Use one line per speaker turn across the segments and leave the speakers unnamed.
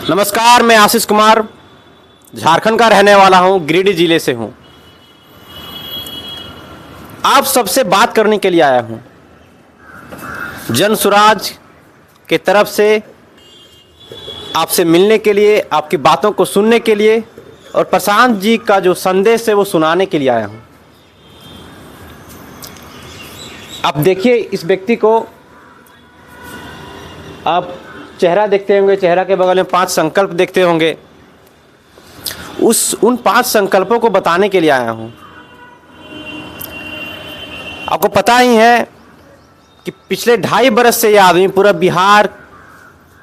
नमस्कार, मैं आशीष कुमार झारखंड का रहने वाला हूं, गिरिडीह जिले से हूं। आप सबसे बात करने के लिए आया हूं। जन सुराज के तरफ से आपसे मिलने के लिए, आपकी बातों को सुनने के लिए और प्रशांत जी का जो संदेश है वो सुनाने के लिए आया हूं। आप देखिए इस व्यक्ति को, आप चेहरा देखते होंगे, चेहरा के बगल में 5 संकल्प देखते होंगे। उन 5 संकल्पों को बताने के लिए आया हूं। आपको पता ही है कि पिछले 2.5 बरस से यह आदमी पूरा बिहार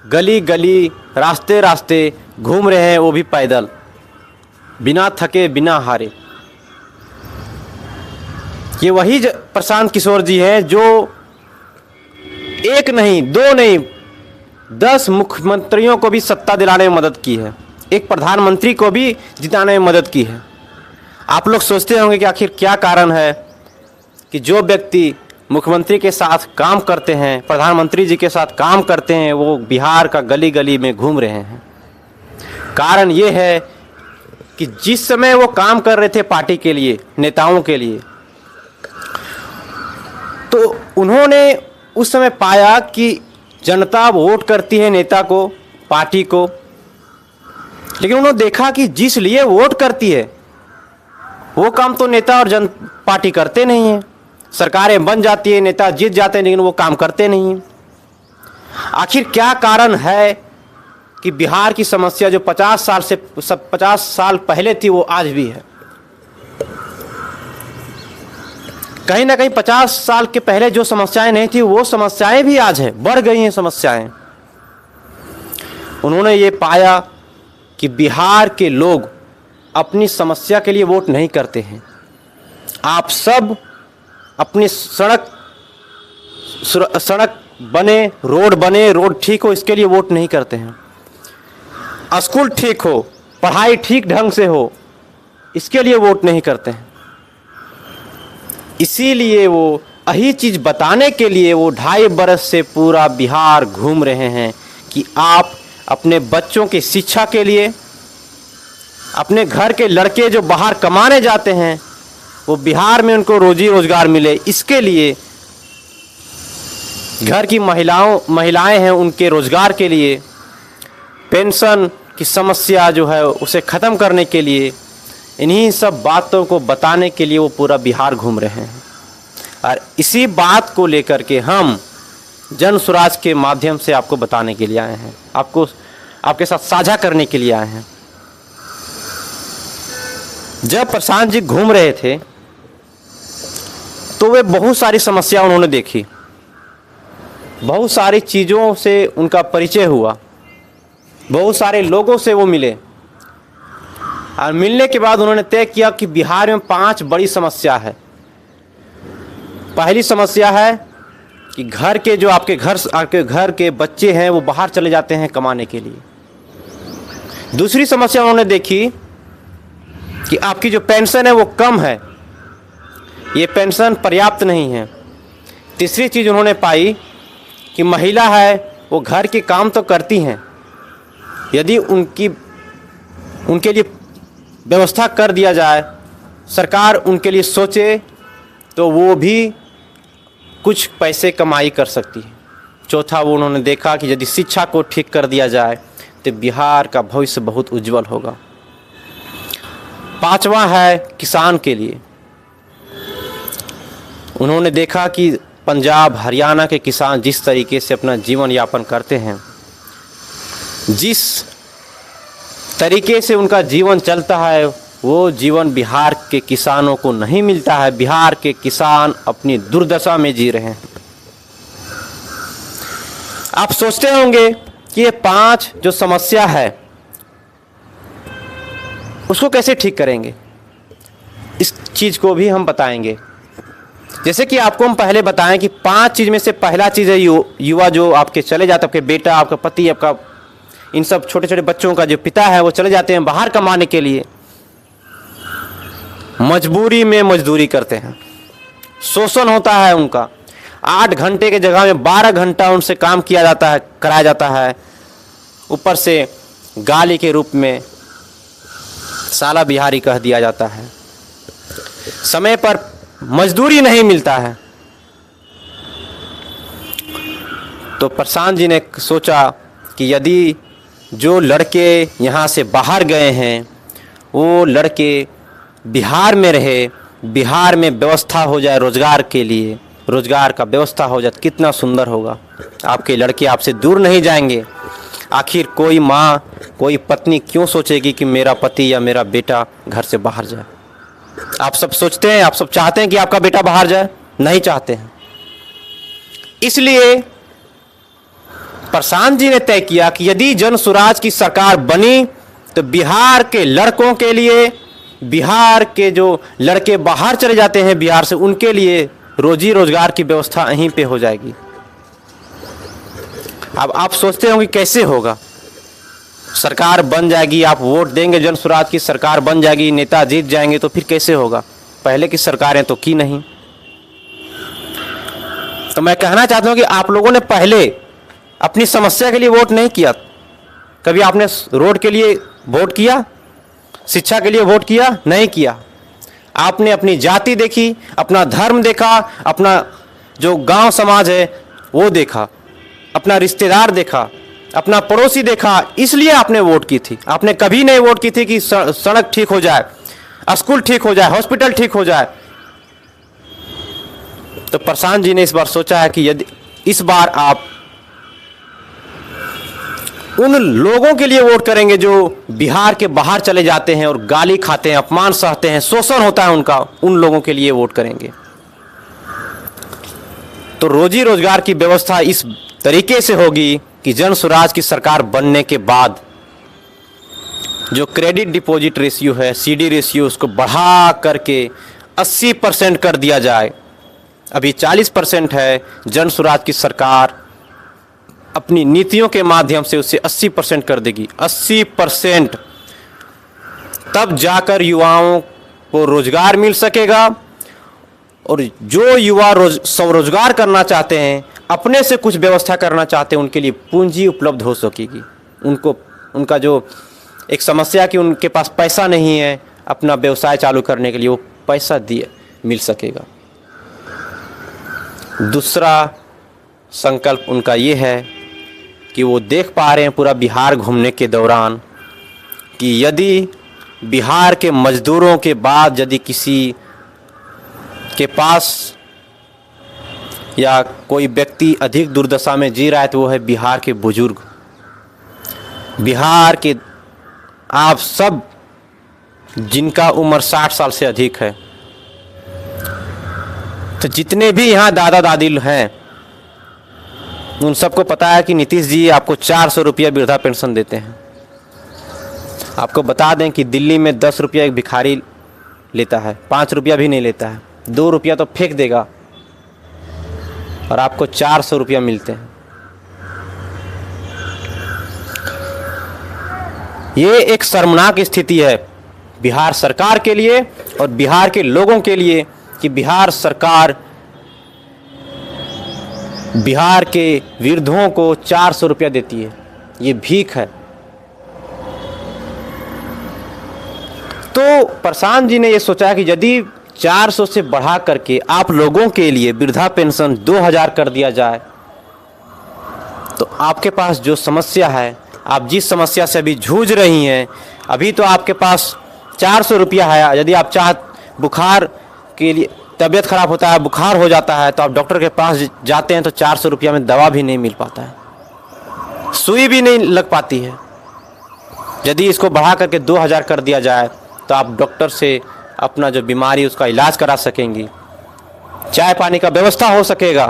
गली गली, रास्ते रास्ते घूम रहे हैं, वो भी पैदल, बिना थके, बिना हारे। ये वही प्रशांत किशोर जी हैं जो 1 नहीं, 2 नहीं, 10 मुख्यमंत्रियों को भी सत्ता दिलाने में मदद की है, एक प्रधानमंत्री को भी जिताने में मदद की है। आप लोग सोचते होंगे कि आखिर क्या कारण है कि जो व्यक्ति मुख्यमंत्री के साथ काम करते हैं, प्रधानमंत्री जी के साथ काम करते हैं, वो बिहार का गली गली में घूम रहे हैं। कारण ये है कि जिस समय वो काम कर रहे थे पार्टी के लिए, नेताओं के लिए, तो उन्होंने उस समय पाया कि जनता वोट करती है नेता को, पार्टी को, लेकिन उन्होंने देखा कि जिस लिए वोट करती है वो काम तो नेता और पार्टी करते नहीं है। सरकारें बन जाती है, नेता जीत जाते हैं, लेकिन वो काम करते नहीं हैं। आखिर क्या कारण है कि बिहार की समस्या जो 50 साल पहले थी वो आज भी है? कहीं ना कहीं 50 साल के पहले जो समस्याएं नहीं थी वो समस्याएं भी आज हैं, बढ़ गई हैं समस्याएं। उन्होंने ये पाया कि बिहार के लोग अपनी समस्या के लिए वोट नहीं करते हैं। आप सब अपनी सड़क बने, रोड ठीक हो, इसके लिए वोट नहीं करते हैं। स्कूल ठीक हो, पढ़ाई ठीक ढंग से हो, इसके लिए वोट नहीं करते हैं। इसीलिए वो यही चीज़ बताने के लिए वो 2.5 बरस से पूरा बिहार घूम रहे हैं कि आप अपने बच्चों की शिक्षा के लिए, अपने घर के लड़के जो बाहर कमाने जाते हैं वो बिहार में उनको रोजी रोजगार मिले, इसके लिए घर की महिलाएं हैं, उनके रोजगार के लिए, पेंशन की समस्या जो है उसे ख़त्म करने के लिए, इन्हीं सब बातों को बताने के लिए वो पूरा बिहार घूम रहे हैं। और इसी बात को लेकर के हम जन सुराज के माध्यम से आपको बताने के लिए आए हैं, आपके साथ साझा करने के लिए आए हैं। जब प्रशांत जी घूम रहे थे तो वे बहुत सारी समस्या उन्होंने देखी, बहुत सारी चीज़ों से उनका परिचय हुआ, बहुत सारे लोगों से वो मिले, और मिलने के बाद उन्होंने तय किया कि बिहार में 5 बड़ी समस्या है। पहली समस्या है कि घर के जो आपके घर के बच्चे हैं वो बाहर चले जाते हैं कमाने के लिए। दूसरी समस्या उन्होंने देखी कि आपकी जो पेंशन है वो कम है, ये पेंशन पर्याप्त नहीं है। तीसरी चीज़ उन्होंने पाई कि महिला है वो घर के काम तो करती हैं, यदि उनके लिए व्यवस्था कर दिया जाए, सरकार उनके लिए सोचे, तो वो भी कुछ पैसे कमाई कर सकती है। चौथा वो उन्होंने देखा कि यदि शिक्षा को ठीक कर दिया जाए तो बिहार का भविष्य बहुत उज्जवल होगा। 5वां है किसान के लिए। उन्होंने देखा कि पंजाब, हरियाणा के किसान जिस तरीके से अपना जीवन यापन करते हैं, जिस तरीके से उनका जीवन चलता है, वो जीवन बिहार के किसानों को नहीं मिलता है। बिहार के किसान अपनी दुर्दशा में जी रहे हैं। आप सोचते होंगे कि ये 5 जो समस्या है उसको कैसे ठीक करेंगे, इस चीज़ को भी हम बताएंगे। जैसे कि आपको हम पहले बताएं कि 5 चीज़ में से पहला चीज़ है युवा जो आपके चले जाते, आपके बेटा, आपका पति, आपका इन सब छोटे छोटे बच्चों का जो पिता है वो चले जाते हैं बाहर कमाने के लिए, मजबूरी में मजदूरी करते हैं, शोषण होता है उनका। 8 घंटे के जगह में 12 घंटा उनसे काम किया जाता है, कराया जाता है। ऊपर से गाली के रूप में साला बिहारी कह दिया जाता है। समय पर मजदूरी नहीं मिलता है। तो प्रशांत जी ने सोचा कि यदि जो लड़के यहाँ से बाहर गए हैं वो लड़के बिहार में रहे, बिहार में व्यवस्था हो जाए रोज़गार के लिए, रोज़गार का व्यवस्था हो जाए, कितना सुंदर होगा। आपके लड़के आपसे दूर नहीं जाएंगे। आखिर कोई माँ, कोई पत्नी क्यों सोचेगी कि मेरा पति या मेरा बेटा घर से बाहर जाए? आप सब सोचते हैं, आप सब चाहते हैं कि आपका बेटा बाहर जाए? नहीं चाहते हैं। इसलिए प्रशांत जी ने तय किया कि यदि जन स्वराज की सरकार बनी तो बिहार के लड़कों के लिए, बिहार के जो लड़के बाहर चले जाते हैं बिहार से, उनके लिए रोजी रोजगार की व्यवस्था यहीं पे हो जाएगी। अब आप सोचते होंगे कैसे होगा? सरकार बन जाएगी, आप वोट देंगे, जन स्वराज की सरकार बन जाएगी, नेता जीत जाएंगे, तो फिर कैसे होगा? पहले की सरकारें तो की नहीं। तो मैं कहना चाहता हूं कि आप लोगों ने पहले अपनी समस्या के लिए वोट नहीं किया। कभी आपने रोड के लिए वोट किया? शिक्षा के लिए वोट किया? नहीं किया। आपने अपनी जाति देखी, अपना धर्म देखा, अपना जो गांव समाज है वो देखा, अपना रिश्तेदार देखा, अपना पड़ोसी देखा, इसलिए आपने वोट की थी। आपने कभी नहीं वोट की थी कि सड़क ठीक हो जाए, स्कूल ठीक हो जाए, हॉस्पिटल ठीक हो जाए। तो प्रशांत जी ने इस बार सोचा है कि यदि इस बार आप उन लोगों के लिए वोट करेंगे जो बिहार के बाहर चले जाते हैं और गाली खाते हैं, अपमान सहते हैं, शोषण होता है उनका, उन लोगों के लिए वोट करेंगे। तो रोजी रोजगार की व्यवस्था इस तरीके से होगी कि जन स्वराज की सरकार बनने के बाद जो क्रेडिट डिपॉजिट रेशियो है, सीडी रेशियो, उसको बढ़ा करके 80% कर दिया जाए। अभी 40% है। जन स्वराज की सरकार अपनी नीतियों के माध्यम से उसे 80% कर देगी। 80%, तब जाकर युवाओं को रोजगार मिल सकेगा। और जो युवा स्वरोजगार करना चाहते हैं, अपने से कुछ व्यवस्था करना चाहते हैं, उनके लिए पूंजी उपलब्ध हो सकेगी। उनको उनका जो एक समस्या कि उनके पास पैसा नहीं है अपना व्यवसाय चालू करने के लिए, वो पैसा दिए मिल सकेगा। दूसरा संकल्प उनका ये है कि वो देख पा रहे हैं पूरा बिहार घूमने के दौरान कि यदि बिहार के मजदूरों के बाद यदि किसी के पास या कोई व्यक्ति अधिक दुर्दशा में जी रहा है तो वो है बिहार के बुजुर्ग। बिहार के आप सब जिनका उम्र 60 साल से अधिक है, तो जितने भी यहाँ दादा दादी हैं उन सबको पता है कि नीतीश जी आपको 400 रुपया वृद्धा पेंशन देते हैं। आपको बता दें कि दिल्ली में 10 रुपया एक भिखारी लेता है, 5 रुपया भी नहीं लेता है, 2 रुपया तो फेंक देगा, और आपको 400 रुपया मिलते हैं। ये एक शर्मनाक स्थिति है बिहार सरकार के लिए और बिहार के लोगों के लिए कि बिहार सरकार बिहार के वृद्धों को 400 रुपया देती है। ये भीख है। तो प्रशांत जी ने ये सोचा कि यदि 400 से बढ़ा करके आप लोगों के लिए वृद्धा पेंशन 2000 कर दिया जाए, तो आपके पास जो समस्या है, आप जिस समस्या से अभी जूझ रही हैं, अभी तो आपके पास 400 रुपया है। यदि आप बुखार के लिए तबीयत खराब होता है, बुखार हो जाता है, तो आप डॉक्टर के पास जाते हैं तो 400 रुपया में दवा भी नहीं मिल पाता है, सुई भी नहीं लग पाती है। यदि इसको बढ़ा करके 2000 कर दिया जाए तो आप डॉक्टर से अपना जो बीमारी उसका इलाज करा सकेंगी, चाय पानी का व्यवस्था हो सकेगा।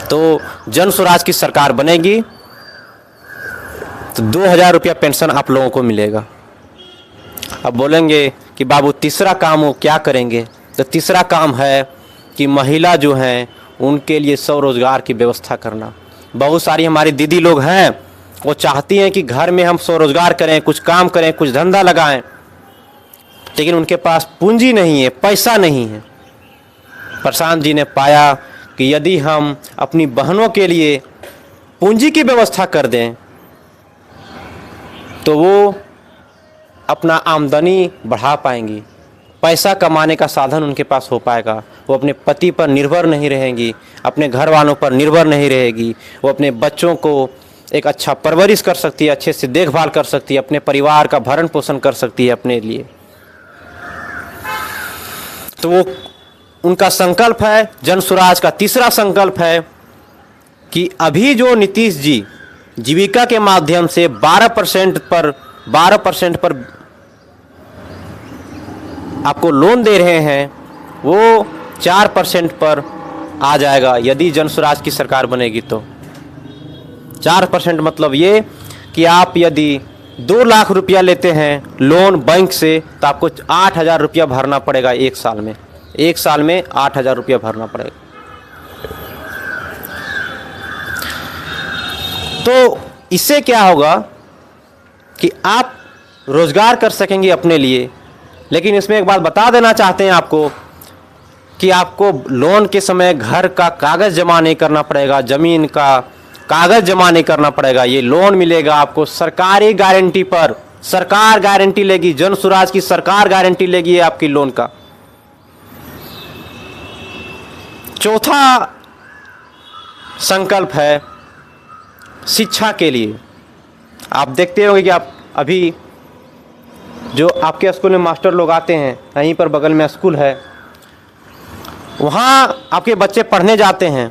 तो जन स्वराज की सरकार बनेगी तो 2000 रुपया पेंशन आप लोगों को मिलेगा। अब बोलेंगे कि बाबू तीसरा काम वो क्या करेंगे? तो तीसरा काम है कि महिला जो हैं उनके लिए स्वरोजगार की व्यवस्था करना। बहुत सारी हमारी दीदी लोग हैं, वो चाहती हैं कि घर में हम स्वरोजगार करें, कुछ काम करें, कुछ धंधा लगाएं, लेकिन उनके पास पूंजी नहीं है, पैसा नहीं है। प्रशांत जी ने पाया कि यदि हम अपनी बहनों के लिए पूंजी की व्यवस्था कर दें तो वो अपना आमदनी बढ़ा पाएंगी, पैसा कमाने का साधन उनके पास हो पाएगा। वो अपने पति पर निर्भर नहीं रहेंगी, अपने घर वालों पर निर्भर नहीं रहेगी। वो अपने बच्चों को एक अच्छा परवरिश कर सकती है, अच्छे से देखभाल कर सकती है, अपने परिवार का भरण पोषण कर सकती है अपने लिए। तो वो उनका संकल्प है। जन स्वराज का तीसरा संकल्प है कि अभी जो नीतीश जी जीविका के माध्यम से 12% पर आपको लोन दे रहे हैं, वो 4% पर आ जाएगा यदि जन स्वराज की सरकार बनेगी। तो 4% मतलब ये कि आप यदि 2 लाख रुपया लेते हैं लोन बैंक से, तो आपको 8,000 रुपया भरना पड़ेगा एक साल में। एक साल में 8,000 रुपया भरना पड़ेगा। तो इससे क्या होगा कि आप रोजगार कर सकेंगे अपने लिए। लेकिन इसमें एक बात बता देना चाहते हैं आपको कि आपको लोन के समय घर का कागज़ जमा नहीं करना पड़ेगा, ज़मीन का कागज़ जमा नहीं करना पड़ेगा। ये लोन मिलेगा आपको सरकारी गारंटी पर। सरकार गारंटी लेगी, जन स्वराज की सरकार गारंटी लेगी आपकी लोन का। चौथा संकल्प है शिक्षा के लिए। आप देखते होंगे कि आप अभी जो आपके स्कूल में मास्टर लोग आते हैं, यहीं पर बगल में स्कूल है, वहाँ आपके बच्चे पढ़ने जाते हैं।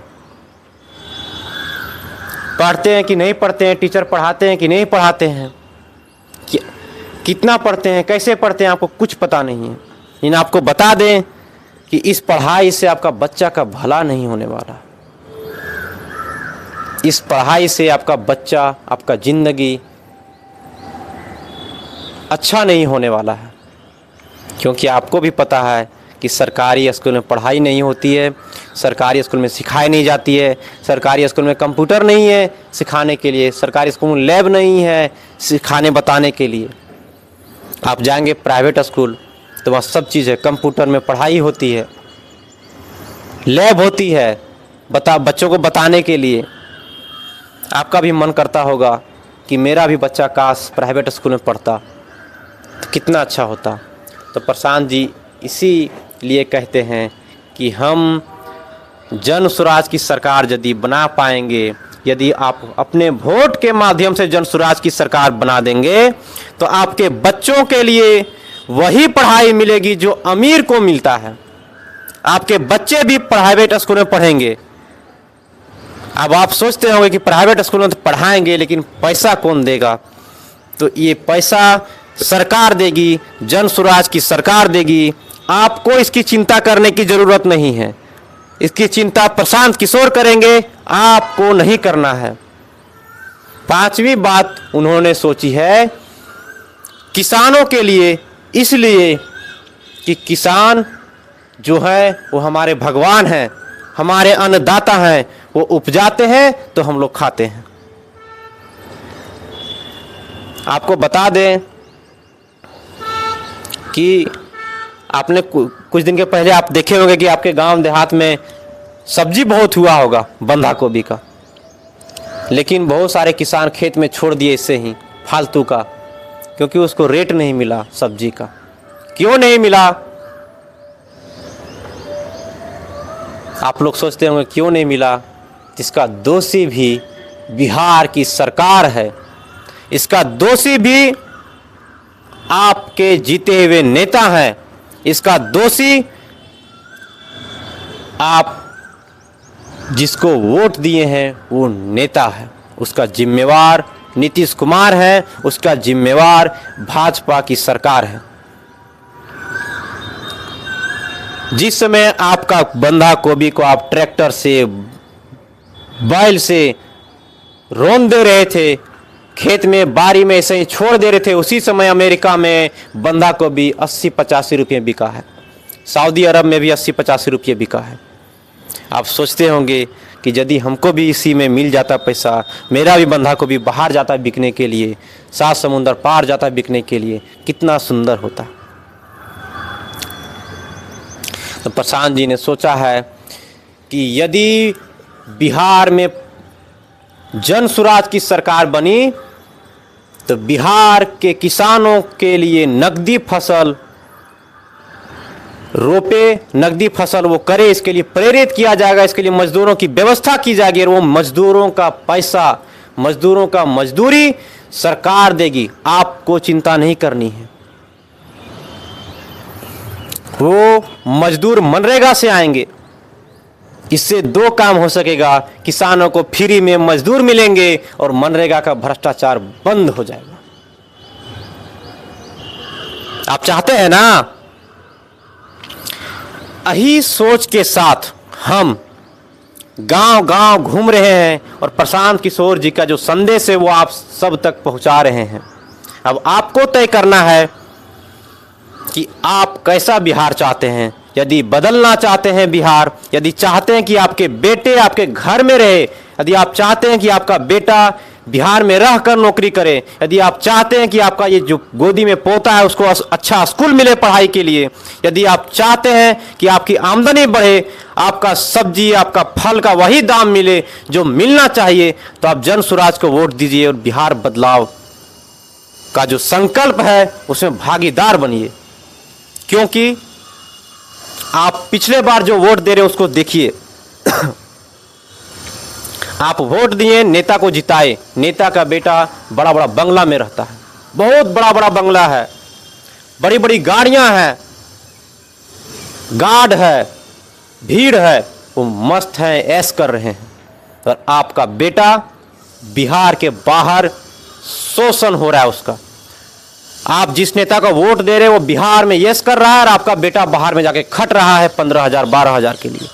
पढ़ते हैं कि नहीं पढ़ते हैं, टीचर पढ़ाते हैं कि नहीं पढ़ाते हैं, कितना पढ़ते हैं, कैसे पढ़ते हैं, आपको कुछ पता नहीं है। लेकिन आपको बता दें कि इस पढ़ाई से आपका बच्चा का भला नहीं होने वाला। इस पढ़ाई से आपका बच्चा, आपका ज़िंदगी अच्छा नहीं होने वाला है। क्योंकि आपको भी पता है कि सरकारी स्कूल में पढ़ाई नहीं होती है, सरकारी स्कूल में सिखाई नहीं जाती है, सरकारी स्कूल में कंप्यूटर नहीं है सिखाने के लिए, सरकारी स्कूल में लैब नहीं है सिखाने बताने के लिए। आप जाएंगे प्राइवेट स्कूल तो वहाँ सब चीज़ है, कंप्यूटर में पढ़ाई होती है, लैब होती है बच्चों को बताने के लिए। आपका भी मन करता होगा कि मेरा भी बच्चा काश प्राइवेट स्कूल में पढ़ता तो कितना अच्छा होता। तो प्रशांत जी इसीलिए कहते हैं कि हम जन स्वराज की सरकार यदि बना पाएंगे, यदि आप अपने वोट के माध्यम से जन स्वराज की सरकार बना देंगे, तो आपके बच्चों के लिए वही पढ़ाई मिलेगी जो अमीर को मिलता है। आपके बच्चे भी प्राइवेट स्कूल में पढ़ेंगे। अब आप सोचते होंगे कि प्राइवेट स्कूल में तो पढ़ाएंगे, लेकिन पैसा कौन देगा? तो ये पैसा सरकार देगी, जन स्वराज की सरकार देगी। आपको इसकी चिंता करने की ज़रूरत नहीं है। इसकी चिंता प्रशांत किशोर करेंगे, आपको नहीं करना है। पांचवी बात उन्होंने सोची है किसानों के लिए, इसलिए कि किसान जो है वो हमारे भगवान हैं, हमारे अन्नदाता हैं। वो उपजाते हैं तो हम लोग खाते हैं। आपको बता दें कि आपने कुछ दिन के पहले आप देखे होंगे कि आपके गांव देहात में सब्जी बहुत हुआ होगा बंधा गोभी का, लेकिन बहुत सारे किसान खेत में छोड़ दिए इससे ही फालतू का, क्योंकि उसको रेट नहीं मिला सब्जी का। क्यों नहीं मिला? आप लोग सोचते होंगे क्यों नहीं मिला। इसका दोषी भी बिहार की सरकार है। इसका दोषी भी आपके जीते हुए नेता हैं। इसका दोषी आप जिसको वोट दिए हैं वो नेता है। उसका जिम्मेवार नीतीश कुमार है, उसका जिम्मेवार भाजपा की सरकार है। जिस समय आपका बंधा गोभी को आप ट्रैक्टर से, बैल से रोन दे रहे थे, खेत में बारी में ऐसे ही छोड़ दे रहे थे, उसी समय अमेरिका में बंधा गोभी 80-85 रुपये बिका है। सऊदी अरब में भी 80-85 रुपये बिका है। आप सोचते होंगे कि यदि हमको भी इसी में मिल जाता पैसा, मेरा भी बंधा गोभी बाहर जाता बिकने के लिए, 7 समुंदर पार जाता बिकने के लिए, कितना सुंदर होता। तो प्रशांत जी ने सोचा है कि यदि बिहार में जन स्वराज की सरकार बनी तो बिहार के किसानों के लिए नकदी फसल रोपे, नकदी फसल वो करे, इसके लिए प्रेरित किया जाएगा, इसके लिए मजदूरों की व्यवस्था की जाएगी और वो मजदूरों का पैसा, मजदूरों का मजदूरी सरकार देगी, आपको चिंता नहीं करनी है। वो मजदूर मनरेगा से आएंगे। इससे दो काम हो सकेगा, किसानों को फ्री में मजदूर मिलेंगे और मनरेगा का भ्रष्टाचार बंद हो जाएगा। आप चाहते हैं ना? यही सोच के साथ हम गांव गांव घूम रहे हैं और प्रशांत किशोर जी का जो संदेश है वो आप सब तक पहुंचा रहे हैं। अब आपको तय करना है कि आप कैसा बिहार चाहते हैं। यदि बदलना चाहते हैं बिहार, यदि चाहते हैं कि आपके बेटे आपके घर में रहे, यदि आप चाहते हैं कि आपका बेटा बिहार में रहकर नौकरी करे, यदि आप चाहते हैं कि आपका ये जो गोदी में पोता है उसको अच्छा स्कूल मिले पढ़ाई के लिए, यदि आप चाहते हैं कि आपकी आमदनी बढ़े, आपका सब्जी आपका फल का वही दाम मिले जो मिलना चाहिए, तो आप जन स्वराज को वोट दीजिए और बिहार बदलाव का जो संकल्प है उसमें भागीदार बनिए। क्योंकि आप पिछले बार जो वोट दे रहे हैं उसको देखिए। आप वोट दिए, नेता को जिताए, नेता का बेटा बड़ा बड़ा बंगला में रहता है, बहुत बड़ा बड़ा बंगला है, बड़ी बड़ी गाड़ियां हैं, गार्ड है, भीड़ है, वो मस्त हैं, ऐश कर रहे हैं। और आपका बेटा बिहार के बाहर शोषण हो रहा है उसका। आप जिस नेता को वोट दे रहे हैं वो बिहार में यस कर रहा है और आपका बेटा बाहर में जाके खट रहा है 15,000 12,000 के लिए।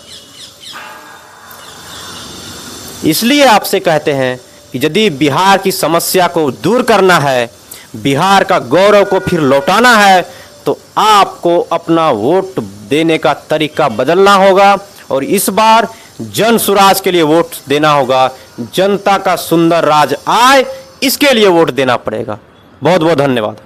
इसलिए आपसे कहते हैं कि यदि बिहार की समस्या को दूर करना है, बिहार का गौरव को फिर लौटाना है, तो आपको अपना वोट देने का तरीका बदलना होगा और इस बार जन स्वराज के लिए वोट देना होगा। जनता का सुंदर राज आए, इसके लिए वोट देना पड़ेगा। बहुत बहुत धन्यवाद।